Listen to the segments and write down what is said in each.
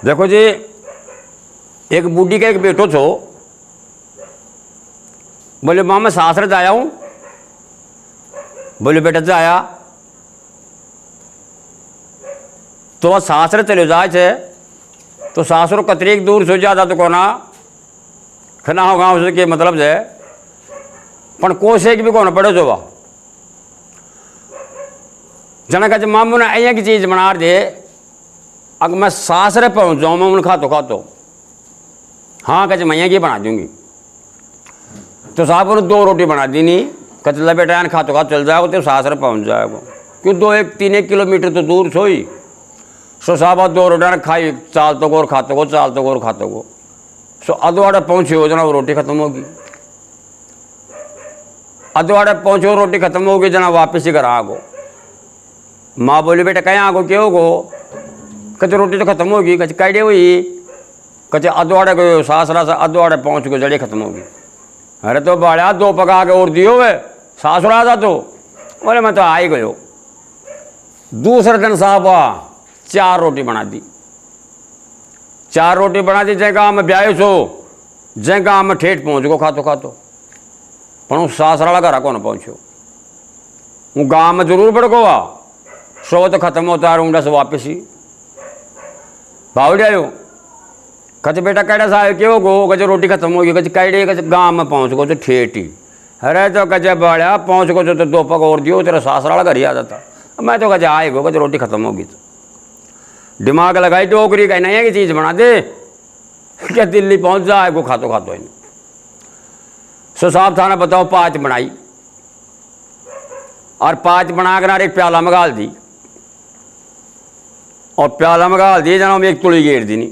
देखो जी, एक बूढ़ी का एक बेटो छो, बोले माँ मैं सासरे आया हूँ। बोले बेटा जाया तो वह सासरे चले जाए थे तो सासरो कतरीक दूर से ज़्यादा तो कोना खना हो गाँव से के मतलब है पण कोसेक भी कौन पड़े जो वह जना का जब मामू ने अया की चीज़ बना दे, अगर मैं सासरे पहुँच जाऊँ मैं उन खातो हाँ कच मैं की बना दूंगी। तो साहब उन्होंने 2 रोटी बना दी नहीं, कचला बेटा यान खातो चल जाएगा तो सासरे पहुँच जाएगा, क्यों 3-1 किलोमीटर तो दूर सोई। सो साहब 2 रोटियाँ खाई, चाल तो गोर खातो को, चाल तो गोर खातो को। सो अधवाड़े पहुँचे हो जना वो रोटी खत्म होगी, अधवाड़े पहुँचे रोटी खत्म होगी जना वापस ही घर आगो। माँ बोली बेटा कहीं आगो क्यों गो, कचे रोटी तो खत्म होगी, कचे कैडे हुई, कचे अधवाड़े गए सासरा से अधवाड़े पहुँच गए जड़े खत्म होगी। अरे तो बाड़ा 2 पका के और दियो वे सासुरा था तो बोले मैं तो आ ही गयो। दूसरे दिन साहब 4 रोटी बना दी, 4 रोटी बना दी। जै गाँव में ब्याह छो, जै गाँव में ठेठ पहुँच गो खातो पण सासरा घर को न पहुँचो। हूँ गाँव में जरूर पड़ गो सो तो खत्म होता है ऊँडा से वापस ही बावड़िया कच बेटा कैडा सा क्यों गो, कच रोटी खत्म होगी, कच कैडे कच गाँव में पहुँच गो तो ठेठी। अरे तो कचे बड़ा पहुँच गो तो 2 पक और दियो तेरा सासरा घर ही आ जाता। मैं तो कचे आए गो, कच रोटी खत्म होगी तो दिमाग लगाई टोकरी का नया की चीज़ बना दे क्या दिल्ली पहुँच जाए गो खातो इन। सो साहब थाना बताओ 5 बनाई और 5 बना कर एक प्याला में गाल दी और प्याला में गाल दी जना में 1 तुली गेर दी नहीं।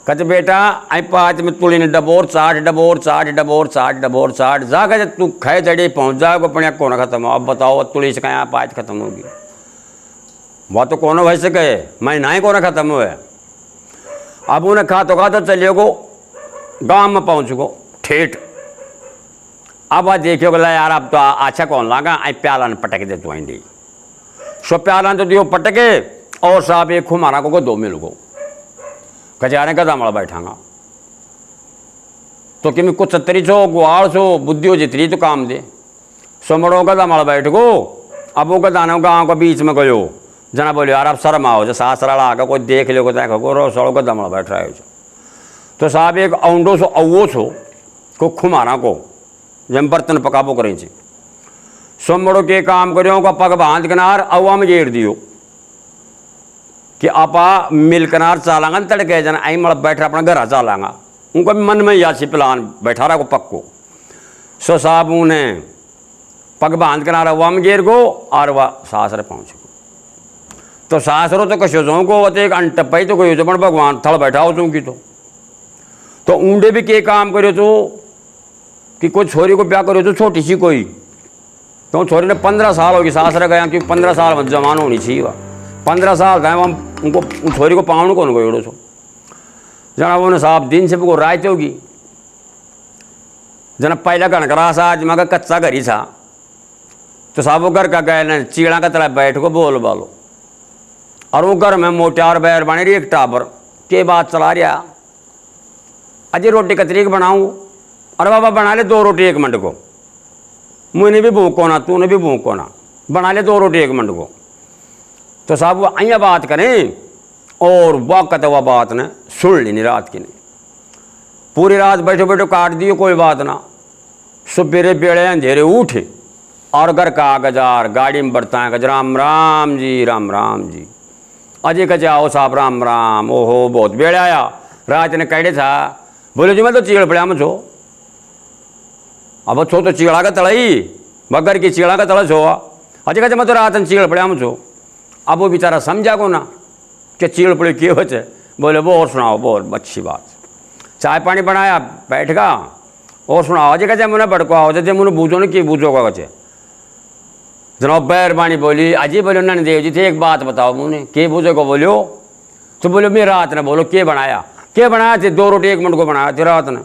कच बेटा आई 5 में तुली ने डबोर चाट जा कर तू खाए जड़े पहुँच जाएगा अपने कौन खत्म हो। अब बताओ तुली से कहीं 5 खत्म होगी, वह तो कौन वैसे कहे मैं ना ही कौन खत्म हुए। अब उन्हें खातो चलिए गो गाँव में पहुँच गो ठेठ। अब आज देखियो गला यार अब तो अच्छा कौन लगा, आई प्याला ने पटक दे तो आइंडी सो प्याला तो दियो पटके और साहब एक खुमारा को 2 मिल गो कचारे का दामड़ा बैठांगा तो कि मैं कुछ 70 छो गुआड़ छो बुद्धियों जितनी तो काम दे। सोमड़ों का दामड़ा बैठ गो। अब वो दाना गाँव के बीच में गयो, जना बोलो यार अब शर्म आओ जो सासरा आकर कोई देख लो देखो रो सड़ों का दामड़ा बैठ रहा है। तो साहब एक औंडो सो अवो छो को खुमारा को जब बर्तन पकाबो करें छी सोमड़ो के काम करो का पग बांध किनार अवा में गेर दियो कि आपा मिल किनार चालांगा तड़के जना आई मल बैठा अपना घर चालांगा। उनको मन में यासी प्लान बैठा रहा को पक्को। सो साहब उन्हें पग बांध किनार अवा में गेर गो और वह सासरे पहुँच गो। तो सासरो तो कशो जो को एक अंटपाई तो कोई पण भगवान थल बैठा हो चूँगी तो ऊंडे भी के काम करो तो कि कोई छोरी को ब्याह करो तो छोटी सी कोई तो छोरी ने 15 साल होगी सासरे गया क्योंकि 15 साल में जवान होनी चाहिए वह 15 साल था वह उनको छोरी को पाउन कौन गयो सो जना वो साहब दिन से को रात होगी जना पहला कणकरा सा आज मगर कच्चा घर ही था तो साहब वो घर का गए न चीड़ा का तला बैठ को बोल बालो और वो घर में मोटार बैर बने रही एक टाबर के बात चला रहा अजय रोटी कतरी बनाऊँ। अरे बाबा बना ले 2 रोटी 1 मिनट को, मुझे भी भूख कोना तूने भी भूख कोना, बना ले 2 रोटी 1 मिनट को। तो साहब वो अइया बात करें और वक़्त वह बात ने सुन ली नहीं रात की नहीं, पूरी रात बैठो बैठो काट दियो कोई बात ना। सुबेरे बेड़े अंधेरे उठे और घर का गजार गाड़ी में बढ़ता है राम राम जी अजय कचे आओ साहब राम राम। ओहो बहुत बेड़े आया रात ने कैडे था। बोले जी मैं तो चीड़ पड़ा मैं छो। अब छो तो चीड़ा का तड़ाई बगर की चीड़ा का तड़ा छो अजय कचे मैं तो रात ने चीड़ पड़ा मैं छो। अब वो बेचारा समझा को ना कि चीड़ पड़ी क्यों बचे। बोले वो और सुनाओ बहुत अच्छी बात। चाय पानी बनाया बैठ गा और सुनाओ अजय कचे मुझे भड़को आओ जैसे मुझे बूझो नहीं कि बूझोगा कचे जनाब बैरबानी बोली। अजय बोलो नन देव जी थे एक बात बताओ मुझे के बूझो को बोलो। तो बोलो मैं रात ने बोलो के बनाया थे 2 रोटी 1 मिनट को बनाया थे रात ने।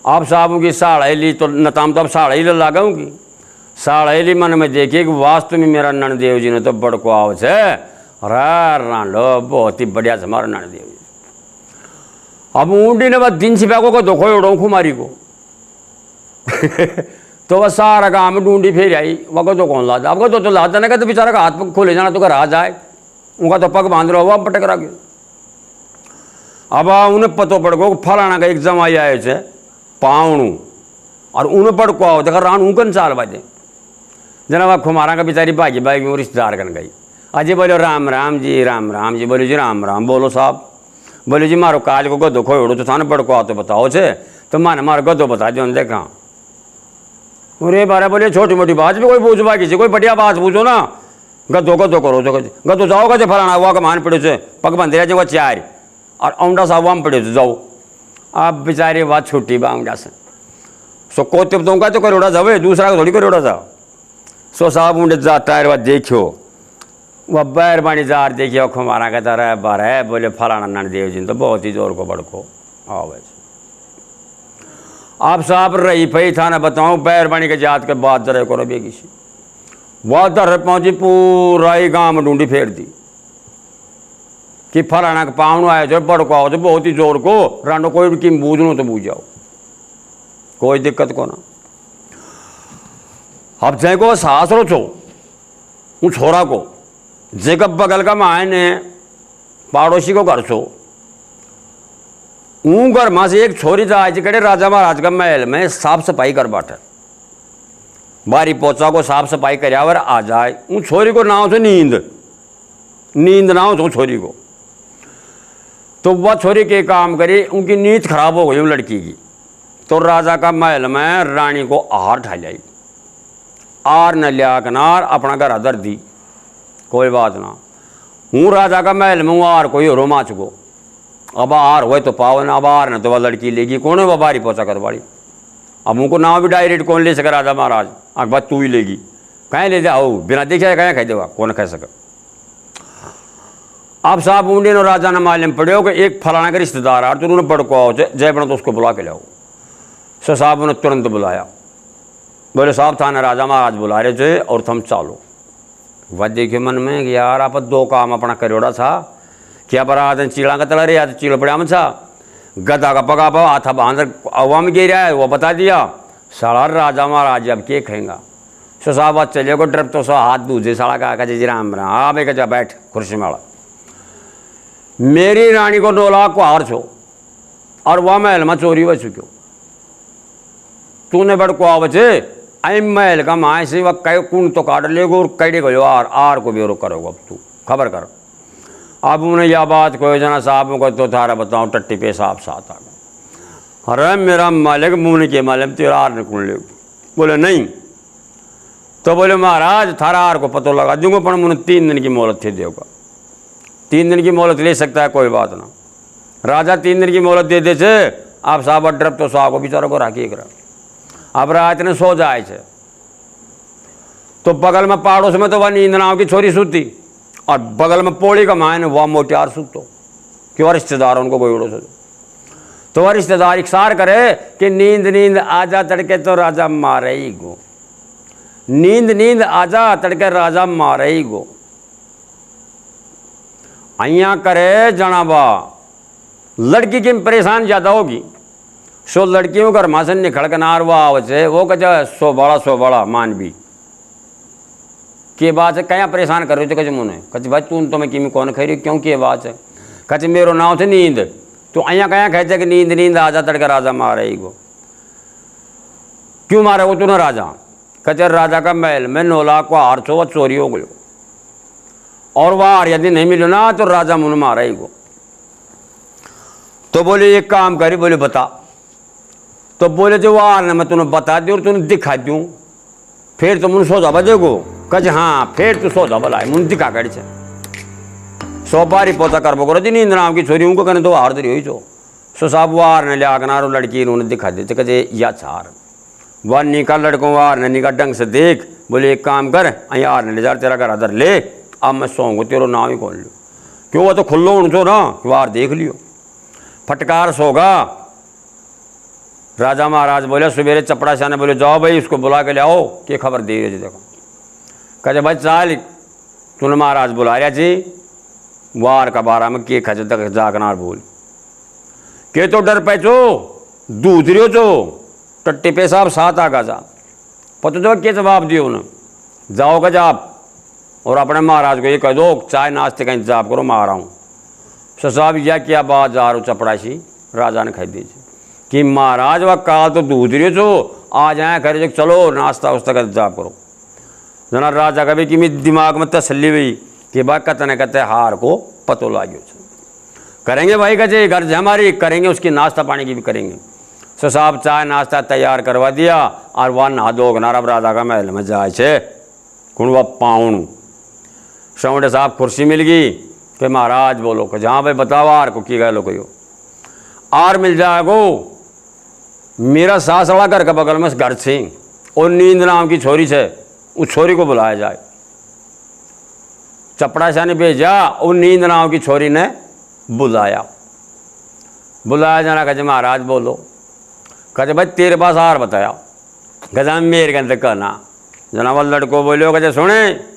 आप साहब की साढ़े ली तो नताम तो अब साढ़े ही लगाऊंगी साढ़े ली मन में देखिए कि वास्तव में मेरा नन देव जी ने तो बड़को आओ से अरे रांडो बहुत ही बढ़िया से मारो नान देव। अब ऊँडी ने बस दिन छिपा को धोखो उड़ो खुमारी को तो वह सारा गाँव में ढूंढी फिर आई। वह तो कौन लाता, अब तो लाता नहीं, तो बेचारा का हाथ पग खोले जाना तो घर आ जाए, उनका तो पग बांध रहा हुआ पटक रहा गया। अब उन्हें पतो पड़ गो फलाना का एग्जाम आई आए थे पावणू और उन्हें पढ़ को आओ देखा रान ऊकन चाल बाजे जना वह खुमारा का बेचारी भागी भाई वो रिश्तेदार कन गई। अजय बोलो राम राम जी, राम राम जी। बोलो जी राम राम। बोलो साहब। बोले जी मारो काज को गदो खोड़ो तो थाने पढ़ को आओ तो बताओ छे, तो माने मारो गदो बता दो देखा। अरे बारे बोले छोटी मोटी बात भी कोई पूछवा किसी, कोई बढ़िया बात पूछो ना। गदो गदो करो तो गदो जाओ कचे फलाना हुआ का मान पड़े से पग बंद रहे जो चार और औंडा साहब वहाँ पड़े तो जाओ। आप बेचारे बात छुट्टी बाउंडा से सो को तिप दूंगा तो कोई रोड़ा जावे, दूसरा को थोड़ी कोई रोड़ा जाओ। सो साहब ऊँडे जाता है, वह देखो वह बैर बाणी जार देखिए खुमारा कहता रहा बारह बोले फलाना नन देव जी तो बहुत ही जोर को बड़को आओ वैसे। आप साहब रही फई था ना बताऊँ बैर बाणी के जात के बाद जरा करो बेगी सी वह दर पहुँची पूरा ही गाँव में ढूंढी फेर दी कि फलाना का पावण आए जो बड़को आओ तो बहुत ही जोर को रांडो कोई की बूझनो तो बूझ जाओ, कोई दिक्कत को ना। अब जय को सास रो छो हूँ छोरा को जेका बगल का माए ने पड़ोसी को घर छो ऊँ घर माँ से एक छोरी जाए कड़े राजा महाराज का महल में साफ सफाई कर बाटे बारी पोचा को साफ सफाई कर आ जाए। ऊँ छोरी को नाव से नींद ना हो तो छोरी को तो वह छोरी के काम करी उनकी नींद खराब हो गई उन लड़की की। तो राजा का महल में रानी को आहार ठा लाई, आर न लिया कनार अपना घर अदर दी, कोई बात ना। हूँ राजा का महल में हूँ आर कोई रो माच को अब आर हुए तो पावन, अब आर न तो वह लड़की लेगी कौन है वह बारी पोचा कर बाड़ी। अब उनको नाम भी डायरेक्ट कौन ले सके राजा महाराज, अकबर तू ही लेगी कहीं ले जाओ बिना देखे कहीं कह देगा कौन कह सके। अब साहब ऊँडे नो राजा ने मालूम पड़े कि एक फलाना का रिश्तेदार आ तो उन्होंने बड़को आओ जय बना तो उसको बुला के लाओ। सो साहब उन्हें तुरंत बुलाया। बोले साहब थाना राजा महाराज बुला रहे थे और थम चालो। वह देखे मन में कि यार आप दो काम अपना करोड़ा था क्या बरा चीड़ा का तला रहे या तो चीड़ पड़ा में था गदा का पगा पा हाथा बांध अवा में गिर रहा है वो बता दिया साला राजा महाराज अब के खाएंगा। सो साहब आज चले को ड्रप तो सो हाथ दूजे साला का जी राम राम आप एक जा बैठ कुर्सी में मेरी रानी को 9 लाख को हार छो और वह महल में चोरी हो चुक्यो तूने बड़ को आवचे आई महल का माए से वह कई कुंड तो काट लेगो और कैडे गयो आर को भी करोगे अब तू खबर कर। अब उन्हें यह बात कोई जना साहब को तो थारा बताऊँ टट्टी पे साहब साथ आ गए। अरे मेरा मालिक मुँह के मालिक तेरा आर निकुल ले। बोले नहीं तो बोले महाराज थारा आर को पतो लगा दूंगा पर मुझे 3 दिन की मोहलत थी देगा। 3 दिन की मोहलत ले सकता है कोई बात ना। राजा 3 दिन की मोहलत दे दे छे आप साहब ड्रप तो साहब को बेचारा को राखी कर। अब रात ने सो जाए छे तो बगल में पड़ोस में तो वह नींद नाव की छोरी सूती और बगल में पोड़ी का मायने वह मोटियार सूतो क्यों रिश्तेदार उनको कोई उड़ो तो वह रिश्तेदार इकसार करे कि नींद नींद आजा तड़के तो राजा मारे ही गो, नींद नींद आजा तड़के राजा मारे ही गो। अया करे जनाबा लड़की की परेशान ज़्यादा होगी सो लड़कियों घर माँ से निखड़ के नार हुआ आवचे वो कचा सो बड़ा मान भी के बात है क्या परेशान कर रही थे कच मुने कच भाई तू तो मैं किमी कौन खा रही क्यों की बात है कच मेरो नाव से नींद तो अया कया कहते कि नींद नींद आजा तड़का राजा मारे ही को क्यों मारे वो तूने राजा कचर राजा का महल में 9 लाख को हार छो चोरी हो गयो और वह हार यदि नहीं मिलो ना तो राजा मुन मारा ही को। तो बोले एक काम करी बोले बता तो बोले जो वाह ने मैं तुम्हें बता दूँ और तुम्हें दिखा दूँ फिर तुम उन सौदा बजेगो कच हाँ फिर तू सौदा बलाए मुन दिखा कर 100 बारी पोता कर बो जी नींद नाम की छोरी उनको कहने तो हार दरी हुई सो साहब वार ने लिया कनारो लड़की इन्होंने दिखा देते कहे या चार वह निका लड़कों वार ने निका ढंग से देख बोले एक काम कर अँ हार ने ले जा तेरा घर अदर ले अब मैं सोऊंगा तेरो नाम ही खोल लियो क्यों वो तो खुल्लो उनको ना वार देख लियो फटकार सोगा। राजा महाराज बोले सवेरे चपड़ा शाह ने बोले जाओ भाई उसको बुला के ले आओ क्या खबर दे रही देखो कहे भाई चाल तूने महाराज बुला रहा जी वार का बारा में के खच तक जागनार बोल के तो डर पैचो दूसरियो चो टट्टे पे साहब साथ आगा जा पता तो क्या जवाब दियो उन्हें जाओगा जाप और अपने महाराज को ये कह दो चाय नाश्ते का इंतजाम करो मैं आ रहा हूँ। सो साहब यह क्या बात जा रहा चपड़ासी राजा ने कह दीजिए कि महाराज वह काल तो दूसरियो चो आ जाए खरे चलो नाश्ता उस्ता का इंतजाम करो। जना राजा कभी कि मेरे दिमाग में तसल्ली हुई कि भाई कतने कहते हार को पतो लागियो करेंगे भाई कचे घर से हमारी करेंगे उसकी नाश्ता पानी की भी करेंगे। सो साहब चाय नाश्ता तैयार करवा दिया और वह नहा दो अब राजा का महल में जाए छे कुण वह पाउन सौंडे साहब कुर्सी मिल गई कि महाराज बोलो कि जहाँ भाई बताओ आर को की गए लो कोई आर मिल जाएगो मेरा सासड़ा घर के बगल में घर से और नींद नाम की छोरी से उस छोरी को बुलाया जाए। चपड़ासा ने भेजा और नींद नाम की छोरी ने बुलाया जाना कहे महाराज बोलो कहते भाई तेरे पास आर बताया कहते मेरे के अंदर कहना जना वो लड़को बोलो कहते सुने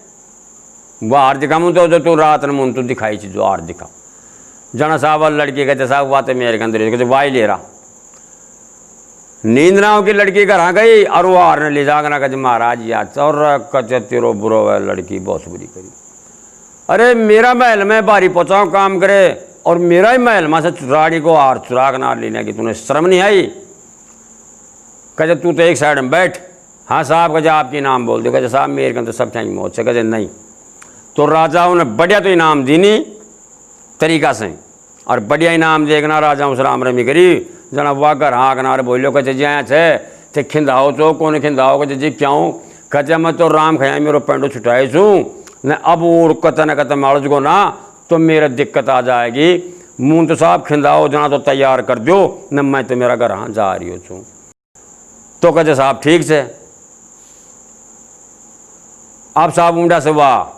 वो आर दिखा मुँह तो तू रात ने मुँह तू दिखाई चीज जो आर दिखा जना साहब लड़की कहते साहब बात मेरे के अंदर कहते वाई ले रहा नींद नाव की लड़की घर आ गई और वो आर ने ले जागना कहते महाराज याद और कहते तेरो बुरो है लड़की बहुत बुरी करी अरे मेरा महल में बारी पहुँचाओ काम करे और मेरा ही महल में से रानी को आर चुराग ना लेने की तूने शर्म नहीं आई। कहते तू तो एक साइड में बैठ हाँ साहब कहते आपकी नाम बोल दो कहते साहब मेरे के अंदर सब चाहिए मौत से कहते नहीं तो राजाओं ने बढ़िया तो इनाम दीनी तरीका से और बढ़िया इनाम देखना राजाओं से राम रमी करी जना वाह घर हाँ कनारे बोलो कहते जी आया छे खिंदाओ तो कौन खिंदाओ कहते जी क्यों कहते मैं तो राम खाया मेरे पेंडो छुटाए छूँ न अब और कत न कत माड़ो को ना तो मेरा दिक्कत आ जाएगी मुँह तो साहब खिंदाओ जना तो तैयार कर दो न मैं तो मेरा घर हाँ जा रही हो छूँ तो कहते साहब ठीक से आप साहब ऊँडा से वाह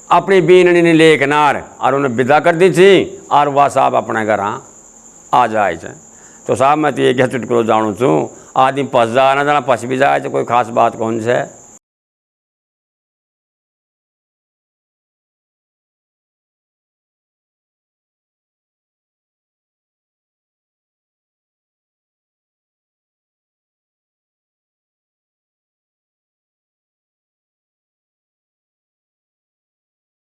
अपनी बीननी ने ले किनार और उन्हें विदा कर दी थी और वह साहब अपने घर आ जाए थे। तो साहब मैं तो ये क्या चुटकुलो जानू छूँ आदमी फंस जाए ना जना फंस भी जाए तो कोई खास बात कौन से